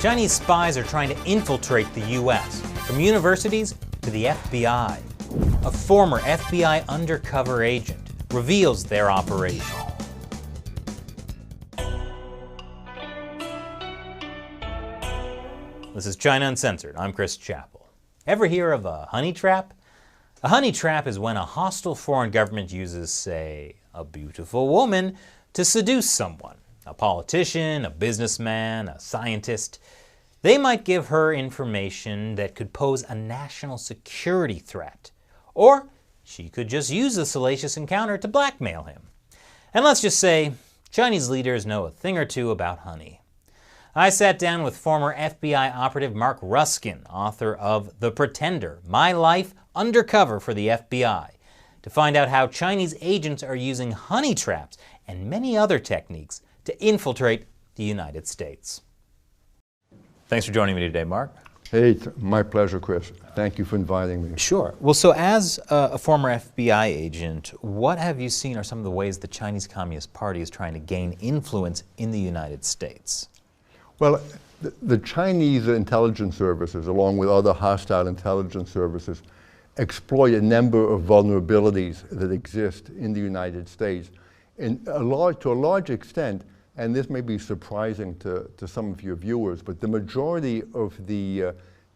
Chinese spies are trying to infiltrate the U.S., from universities to the FBI. A former FBI undercover agent reveals their operation. This is China Uncensored. I'm Chris Chappell. Ever hear of a honey trap? A honey trap is when a hostile foreign government uses, say, a beautiful woman to seduce someone. A politician, a businessman, a scientist. They might give her information that could pose a national security threat. Or she could just use the salacious encounter to blackmail him. And let's just say, Chinese leaders know a thing or two about honey. I sat down with former FBI operative Marc Ruskin, author of The Pretender, My Life Undercover for the FBI, to find out how Chinese agents are using honey traps and many other techniques to infiltrate the United States. Thanks for joining me today, Marc. Hey, it's my pleasure, Chris. Thank you for inviting me. Sure. Well, so as a former FBI agent, what have you seen are some of the ways the Chinese Communist Party is trying to gain influence in the United States? Well, the Chinese intelligence services, along with other hostile intelligence services, exploit a number of vulnerabilities that exist in the United States. To a large extent, and this may be surprising to some of your viewers, but the majority of the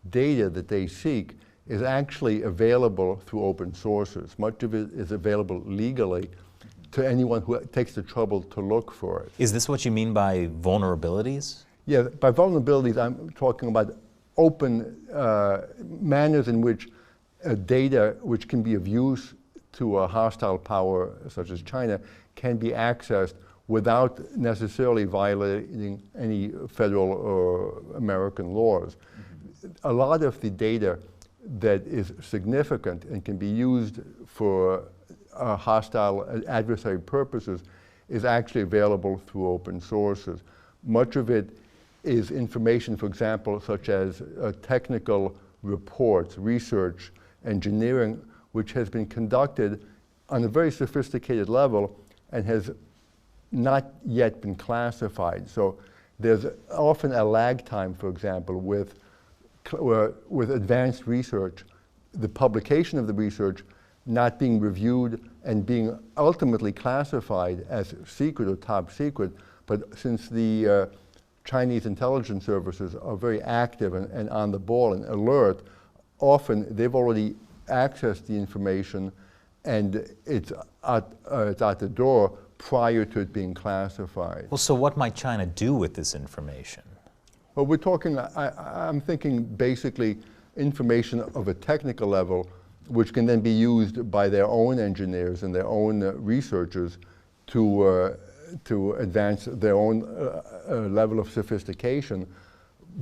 data that they seek is actually available through open sources. Much of it is available legally to anyone who takes the trouble to look for it. Is this what you mean by vulnerabilities? Yeah, by vulnerabilities, I'm talking about open manners in which data which can be of use to a hostile power such as China can be accessed without necessarily violating any federal or American laws. A lot of the data that is significant and can be used for hostile adversary purposes is actually available through open sources. Much of it is information, for example, such as technical reports, research, engineering, which has been conducted on a very sophisticated level and has not yet been classified. So there's often a lag time, for example, with advanced research, the publication of the research not being reviewed and being ultimately classified as secret or top secret. But since the Chinese intelligence services are very active and on the ball and alert, often they've already accessed the information and it's at the door prior to it being classified. Well, so what might China do with this information? Well, we're talking, I'm thinking basically information of a technical level which can then be used by their own engineers and their own researchers to advance their own level of sophistication,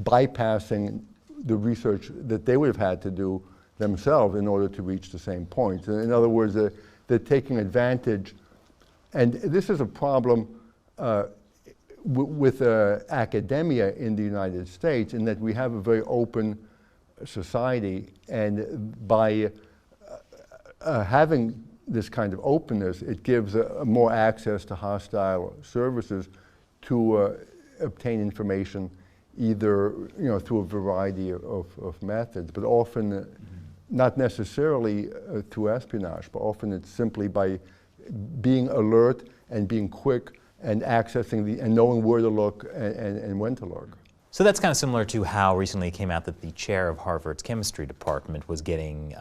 bypassing the research that they would have had to do themselves in order to reach the same point. In other words, they're taking advantage, and this is a problem with academia in the United States, in that we have a very open society, and by having this kind of openness, it gives more access to hostile services to obtain information, either through a variety of methods, but often not necessarily through espionage, but often it's simply by being alert and being quick and accessing and knowing where to look and when to look. So that's kind of similar to how recently it came out that the chair of Harvard's chemistry department was getting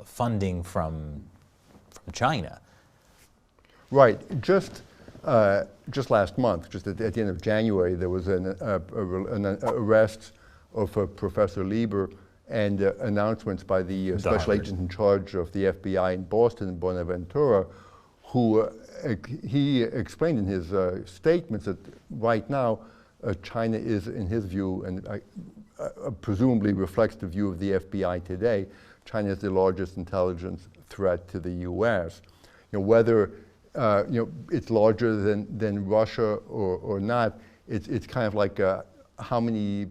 funding from China. Right. Just last month, just at the end of January, there was an arrest of Professor Lieber and announcements by the special agent in charge of the FBI in Boston, Bonaventura, who he explained in his statements that right now China is, in his view, and presumably reflects the view of the FBI today, China is the largest intelligence threat to the U.S. Whether it's larger than Russia or not, it's kind of like how many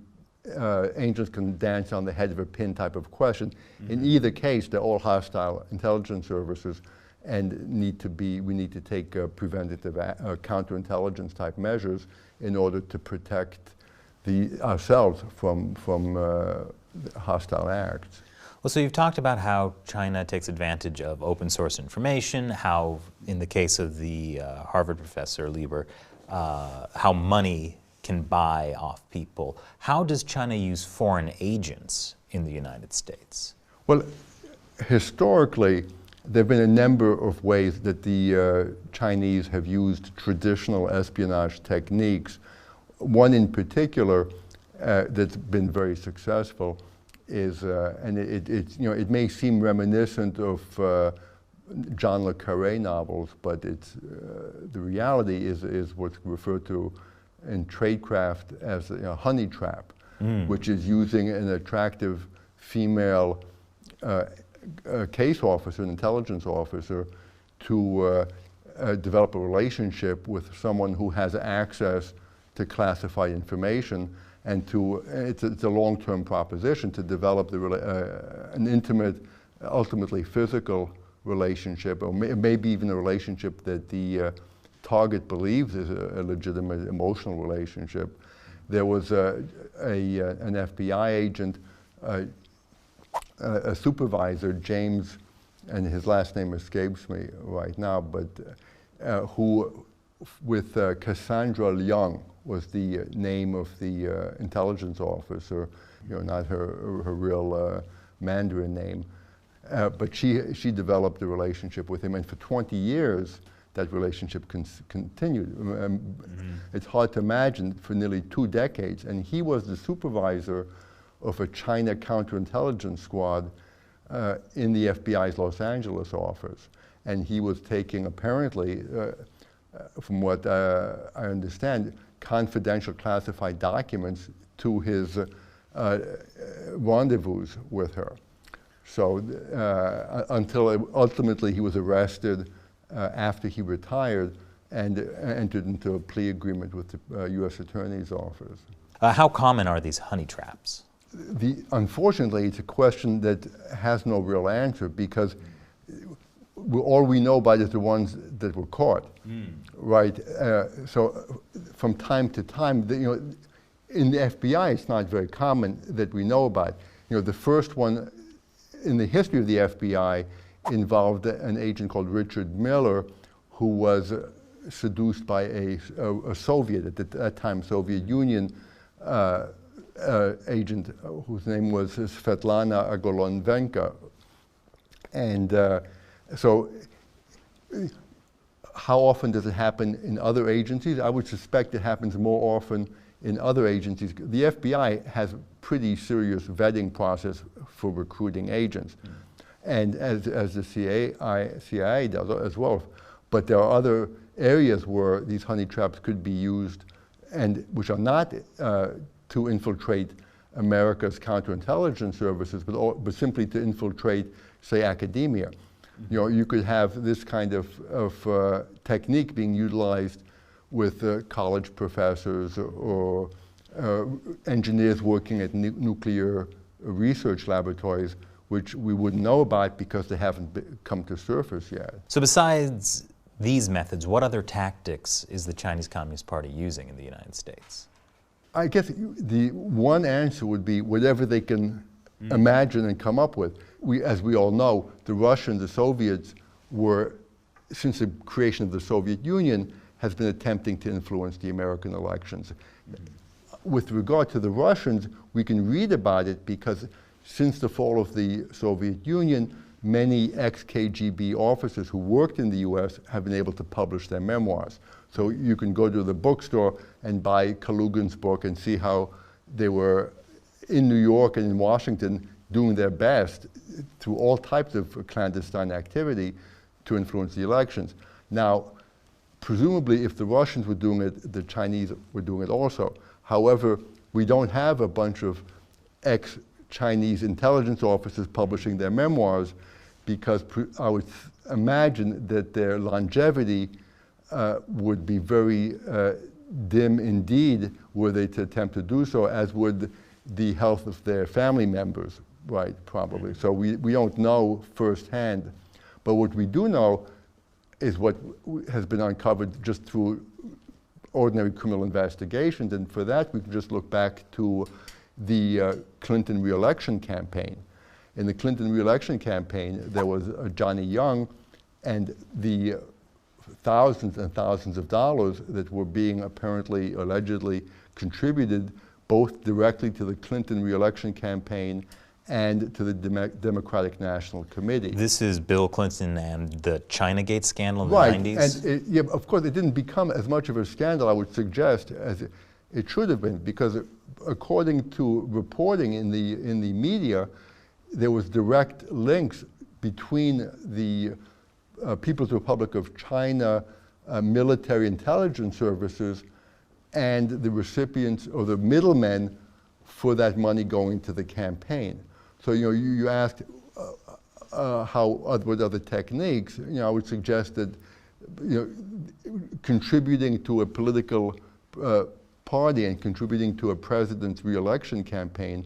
angels can dance on the head of a pin type of question. Mm-hmm. In either case, they're all hostile intelligence services, and we need to take preventative counterintelligence type measures in order to protect ourselves from hostile acts. Well, so you've talked about how China takes advantage of open source information, how in the case of the Harvard professor Lieber, how money can buy off people. How does China use foreign agents in the United States? Well, historically, there have been a number of ways that the Chinese have used traditional espionage techniques. One in particular that's been very successful is, and it may seem reminiscent of John le Carré novels, but the reality is what's referred to in tradecraft as a honey trap, which is using an attractive female case officer, an intelligence officer, to develop a relationship with someone who has access to classified information, and it's a long-term proposition to develop an intimate, ultimately physical relationship, or maybe even a relationship that the target believes is a legitimate emotional relationship. There was an FBI agent, a supervisor, James, and his last name escapes me right now, but who, with Cassandra Leung, was the name of the intelligence officer, not her real Mandarin name. But she developed a relationship with him, and for 20 years, that relationship continued. It's hard to imagine, for nearly 2 decades, and he was the supervisor of a China counterintelligence squad in the FBI's Los Angeles office. And he was taking, apparently, from what I understand, confidential classified documents to his rendezvous with her. So until ultimately he was arrested after he retired and entered into a plea agreement with the U.S. Attorney's Office. How common are these honey traps? Unfortunately, it's a question that has no real answer, because all we know about is the ones that were caught, right? So from time to time, in the FBI, it's not very common that we know about. The first one in the history of the FBI involved an agent called Richard Miller, who was seduced by a Soviet, at that time Soviet Union, agent whose name was Svetlana Agolonvenka. And so how often does it happen in other agencies? I would suspect it happens more often in other agencies. The FBI has a pretty serious vetting process for recruiting agents, and as the CIA does as well. But there are other areas where these honey traps could be used, and which are not to infiltrate America's counterintelligence services, but simply to infiltrate, say, academia. You could have this kind of technique being utilized with college professors or engineers working at nuclear research laboratories, which we wouldn't know about because they haven't come to surface yet. So besides these methods, what other tactics is the Chinese Communist Party using in the United States? I guess the one answer would be whatever they can imagine and come up with. As we all know, the Russians, the Soviets, were, since the creation of the Soviet Union, has been attempting to influence the American elections. With regard to the Russians, we can read about it because since the fall of the Soviet Union, many ex-KGB officers who worked in the US have been able to publish their memoirs. So you can go to the bookstore and buy Kalugin's book and see how they were in New York and in Washington doing their best through all types of clandestine activity to influence the elections. Now, presumably if the Russians were doing it, the Chinese were doing it also. However, we don't have a bunch of ex-Chinese intelligence officers publishing their memoirs, because I would imagine that their longevity would be very dim indeed were they to attempt to do so, as would the health of their family members, right, probably. So we don't know firsthand. But what we do know is what has been uncovered just through ordinary criminal investigations, and for that we can just look back to the Clinton re-election campaign. In the Clinton re-election campaign, there was Johnny Young, and the thousands and thousands of dollars that were being apparently, allegedly contributed both directly to the Clinton re-election campaign and to the Democratic National Committee. This is Bill Clinton and the Chinagate scandal in the right. 90s? And yeah, of course, it didn't become as much of a scandal, I would suggest, as it should have been, because according to reporting in the media, there was direct links between the People's Republic of China military intelligence services and the recipients or the middlemen for that money going to the campaign. So you asked what other techniques. I would suggest that contributing to a political party and contributing to a president's re-election campaign,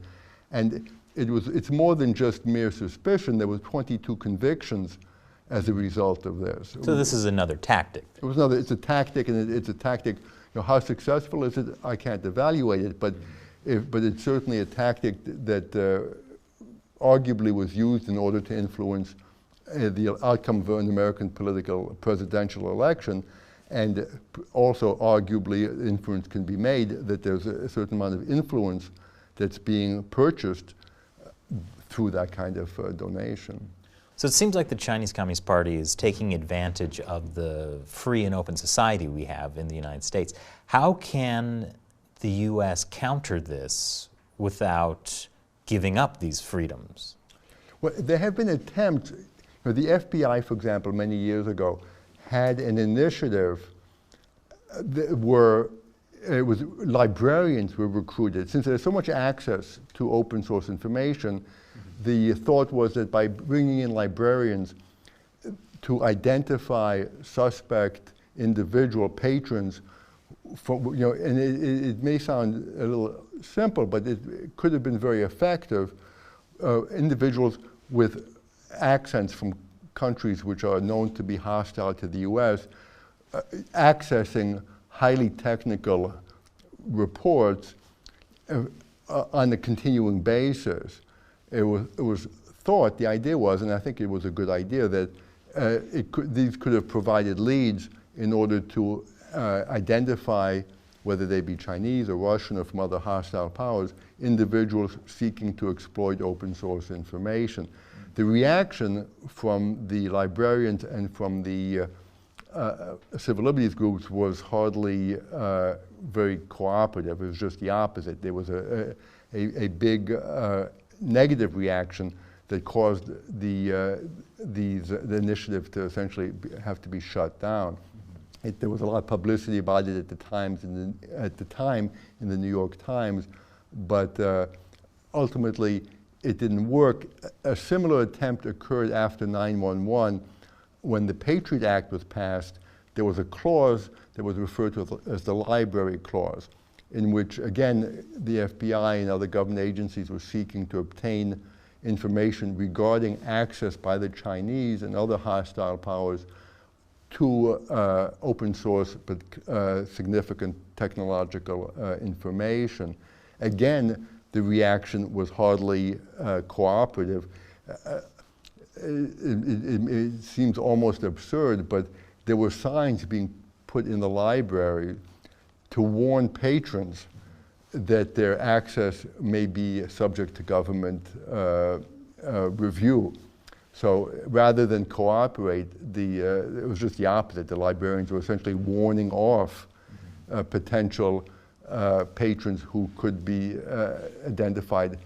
and it's more than just mere suspicion. There was 22 convictions as a result of this. So this is another tactic. It's a tactic, and it's a tactic. How successful is it? I can't evaluate it, but it's certainly a tactic that arguably was used in order to influence the outcome of an American presidential election, and also arguably inference can be made that there's a certain amount of influence that's being purchased through that kind of donation. So it seems like the Chinese Communist Party is taking advantage of the free and open society we have in the United States. How can the U.S. counter this without giving up these freedoms? Well, there have been attempts. The FBI, for example, many years ago, had an initiative where librarians were recruited. Since there's so much access to open source information, the thought was that by bringing in librarians to identify suspect individual patrons, and it may sound a little simple, but it could have been very effective, individuals with accents from countries which are known to be hostile to the U.S., accessing highly technical reports on a continuing basis. It was thought, the idea was, and I think it was a good idea, that these could have provided leads in order to identify, whether they be Chinese or Russian or from other hostile powers, individuals seeking to exploit open source information. The reaction from the librarians and from the civil liberties groups was hardly very cooperative. It was just the opposite. There was a big negative reaction that caused the initiative to essentially have to be shut down. There was a lot of publicity about it at the time in the New York Times, but ultimately it didn't work. A similar attempt occurred after 9/11. When the Patriot Act was passed, there was a clause that was referred to as the library clause, in which, again, the FBI and other government agencies were seeking to obtain information regarding access by the Chinese and other hostile powers to open source but significant technological information. Again, the reaction was hardly cooperative. It seems almost absurd, but there were signs being put in the library to warn patrons that their access may be subject to government review. So rather than cooperate, it was just the opposite. The librarians were essentially warning off potential patrons who could be identified.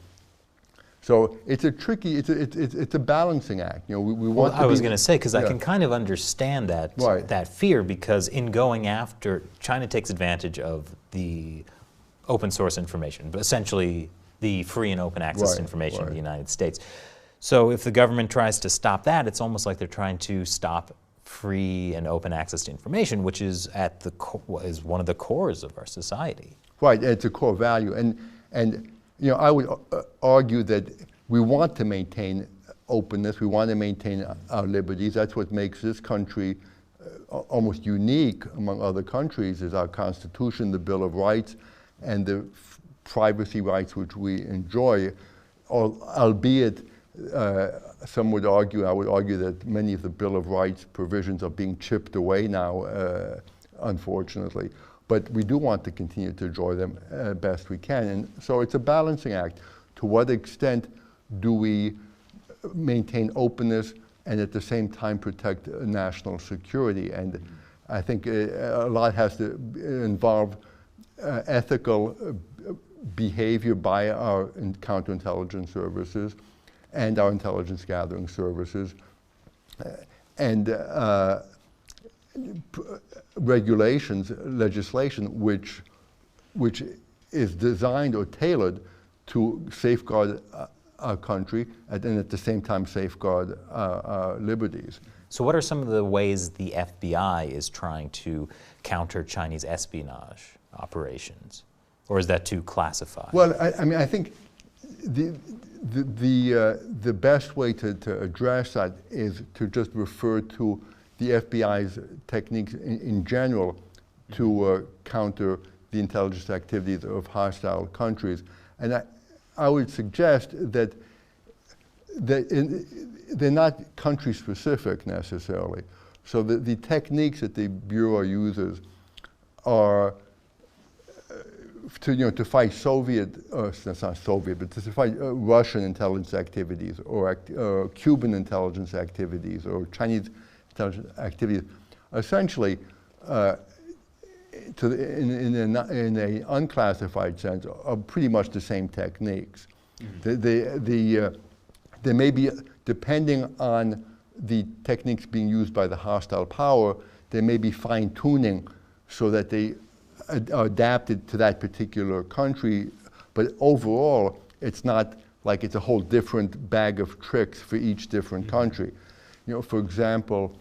So it's a tricky, it's a balancing act. We want I was going to say, because I can kind of understand that, that fear, because in going after, China takes advantage of the open source information, but essentially the free and open access information of the United States. So if the government tries to stop that, it's almost like they're trying to stop free and open access to information, which is at the is one of the cores of our society. Right, it's a core value, and I would argue that we want to maintain openness. We want to maintain our liberties. That's what makes this country almost unique among other countries is our Constitution, the Bill of Rights, and the privacy rights which we enjoy, albeit some would argue, I would argue that many of the Bill of Rights provisions are being chipped away now, unfortunately. But we do want to continue to enjoy them best we can. And so it's a balancing act. To what extent do we maintain openness and at the same time protect national security? And I think a lot has to involve ethical behavior by our counterintelligence services and our intelligence gathering services, and regulations, legislation, which is designed or tailored to safeguard our country and at the same time safeguard our liberties. So what are some of the ways the FBI is trying to counter Chinese espionage operations? Or is that too classified? Well, I mean, I think the best way to address that is to just refer to the FBI's techniques in general to counter the intelligence activities of hostile countries. And I would suggest that they're not country specific necessarily. So the techniques that the Bureau uses are to fight that's not Soviet, but to fight Russian intelligence activities or Cuban intelligence activities or Chinese intelligence activities. Essentially, in an unclassified sense, are pretty much the same techniques. Mm-hmm. They may be, depending on the techniques being used by the hostile power, they may be fine-tuning so that they are adapted to that particular country, but overall, it's not like it's a whole different bag of tricks for each different country. For example,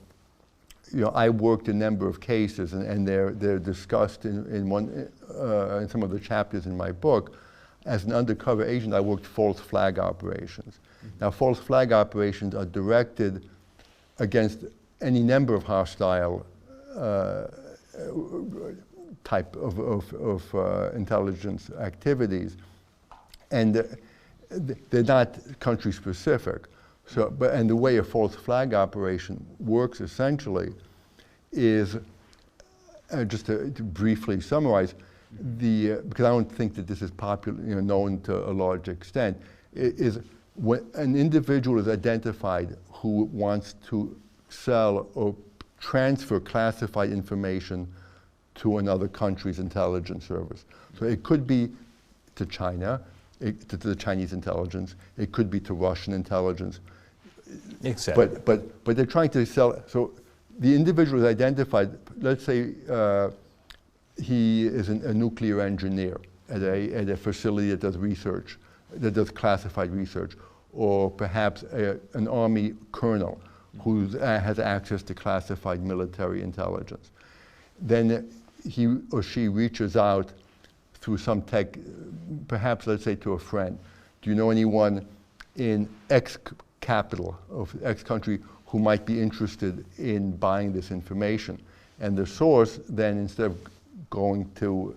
I worked a number of cases, and they're discussed in some of the chapters in my book. As an undercover agent, I worked false flag operations. Now, false flag operations are directed against any number of hostile type of intelligence activities, and they're not country specific. So, and the way a false flag operation works essentially is, just to briefly summarize, because I don't think that this is popular, known to a large extent, is when an individual is identified who wants to sell or transfer classified information to another country's intelligence service. So it could be to China, to the Chinese intelligence, it could be to Russian intelligence. But they're trying to sell, so the individual is identified, let's say he is a nuclear engineer at a facility that does research, that does classified research, or perhaps an army colonel who has access to classified military intelligence. Then he or she reaches out through some tech, perhaps let's say to a friend. Do you know anyone in X capital of X country who might be interested in buying this information? And the source then, instead of going to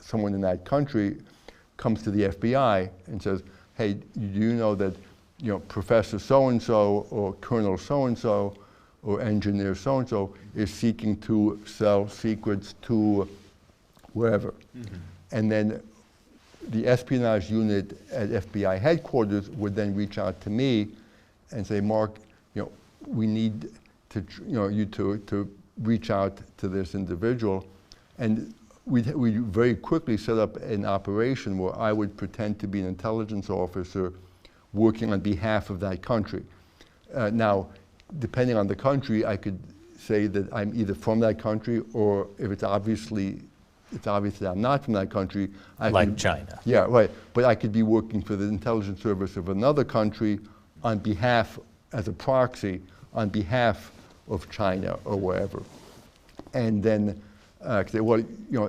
someone in that country, comes to the FBI and says, hey, do you know that Professor so-and-so or Colonel so-and-so or engineer so-and-so is seeking to sell secrets to wherever. Mm-hmm. And then the espionage unit at FBI headquarters would then reach out to me and say, Mark, we need to, you to reach out to this individual. And we very quickly set up an operation where I would pretend to be an intelligence officer working on behalf of that country. Now, depending on the country, I could say that I'm either from that country, or if it's obvious that I'm not from that country. Like China. Yeah, right. But I could be working for the intelligence service of another country on behalf, as a proxy, on behalf of China or wherever. And then say, well,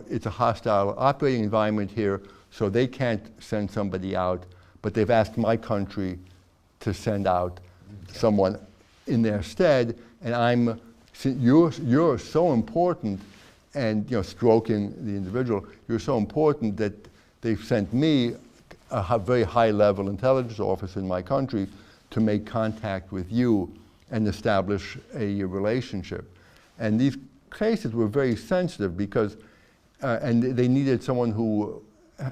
it's a hostile operating environment here, so they can't send somebody out, but they've asked my country to send out someone in their stead, and I'm you're so important, and stroking the individual, you're so important that they've sent me, a very high-level intelligence officer in my country, to make contact with you and establish a relationship. And these cases were very sensitive because, and they needed someone who,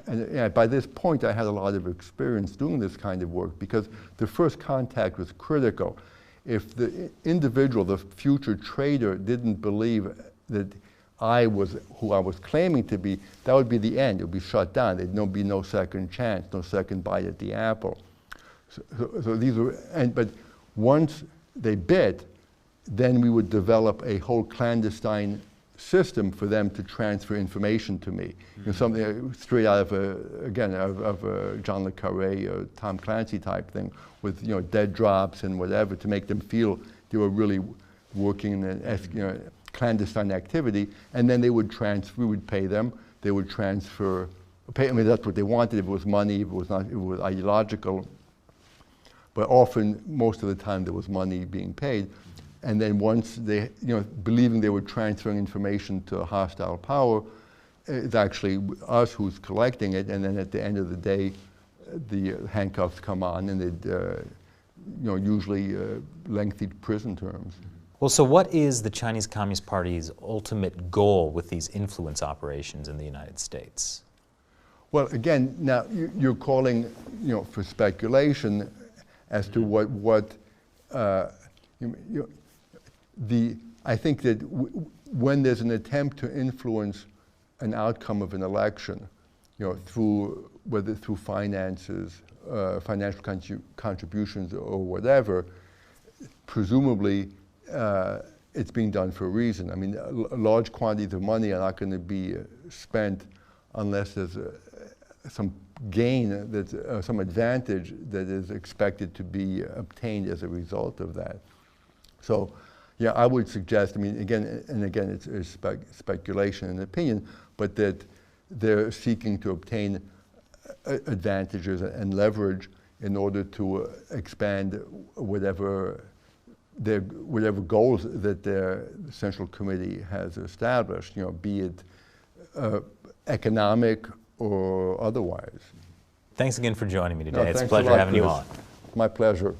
and by this point I had a lot of experience doing this kind of work, because the first contact was critical. If the individual, the future trader, didn't believe that I was who I was claiming to be, that would be the end. It would be shut down. There'd be no second chance, no second bite at the apple. So these were, but once they bit, then we would develop a whole clandestine system for them to transfer information to me. Something straight out of a John le Carré or Tom Clancy type thing, with dead drops and whatever, to make them feel they were really working in a clandestine activity. And then they would we would pay them. They would transfer. I mean, that's what they wanted. If it was money, if it was not, if it was ideological. But often, most of the time, there was money being paid. And then once they, believing they were transferring information to a hostile power, it's actually us who's collecting it. And then at the end of the day, the handcuffs come on, and they'd, usually lengthy prison terms. Well, so what is the Chinese Communist Party's ultimate goal with these influence operations in the United States? Well, again, now you're calling, for speculation as to I think that when there's an attempt to influence an outcome of an election, whether through finances, financial contributions, or whatever, presumably it's being done for a reason. I mean, large quantities of money are not going to be spent unless there's some gain, that's some advantage that is expected to be obtained as a result of that. So, yeah, I would suggest, I mean, again, it's speculation and opinion, but that they're seeking to obtain advantages and leverage in order to expand whatever goals that their Central Committee has established, be it economic or otherwise. Thanks again for joining me today. No, it's a pleasure having you on. My pleasure.